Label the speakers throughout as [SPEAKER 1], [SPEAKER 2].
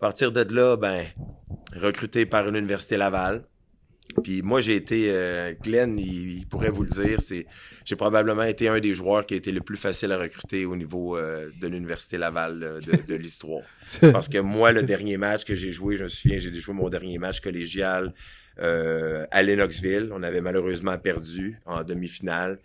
[SPEAKER 1] partir de là, recruté par l'Université Laval. Puis moi, j'ai été... Glenn, il pourrait vous le dire, j'ai probablement été un des joueurs qui a été le plus facile à recruter au niveau de l'Université Laval de l'histoire. Parce que moi, le dernier match que j'ai joué, je me souviens, j'ai joué mon dernier match collégial à Lennoxville. On avait malheureusement perdu en demi-finale.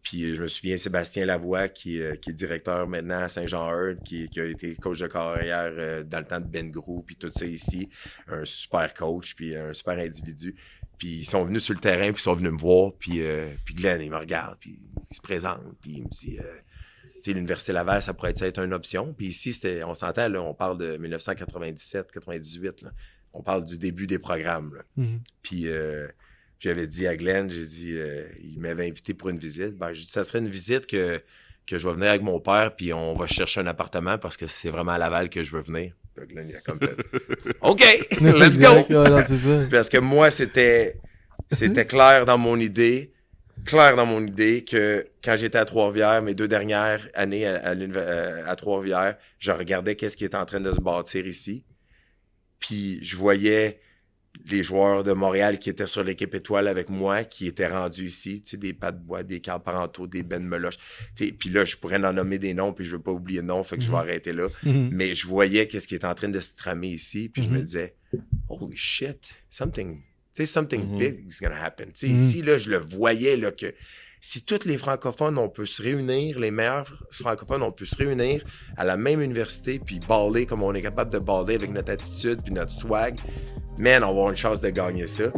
[SPEAKER 1] Puis je me souviens, Sébastien Lavoie, qui est directeur maintenant à Saint-Jean-Eudes, qui a été coach de carrière dans le temps de Ben Grou, puis tout ça ici. Un super coach, puis un super individu. Puis ils sont venus sur le terrain, puis ils sont venus me voir. Puis Glenn, il me regarde, puis il se présente, puis il me dit... tu sais, l'Université Laval, ça pourrait être une option. Puis ici, on s'entend, là, on parle de 1997-98, là. On parle du début des programmes, là.
[SPEAKER 2] Mm-hmm.
[SPEAKER 1] Puis... j'avais dit à Glenn, il m'avait invité pour une visite. J'ai dit, ça serait une visite que je vais venir avec mon père, puis on va chercher un appartement parce que c'est vraiment à Laval que je veux venir. Puis Glenn, il a comme fait, OK, let's go!
[SPEAKER 2] Non, c'est ça.
[SPEAKER 1] Parce que moi, c'était clair dans mon idée que quand j'étais à Trois-Rivières, mes 2 dernières années à Trois-Rivières, je regardais qu'est-ce qui était en train de se bâtir ici. Puis je voyais les joueurs de Montréal qui étaient sur l'équipe étoile avec moi, qui étaient rendus ici, tu sais, des Pat Bois, des Carl Parentaux, des Ben Meloche. Puis là, je pourrais en nommer des noms, puis je veux pas oublier de nom, fait que je vais arrêter là. Mais je voyais qu'est-ce qui était en train de se tramer ici, puis je me disais, holy shit, something big is gonna happen. Ici, là, je le voyais, là, que si tous les francophones, on peut se réunir, les meilleurs francophones, on peut se réunir à la même université, puis baller comme on est capable de baller avec notre attitude puis notre swag, man, on va avoir une chance de gagner ça.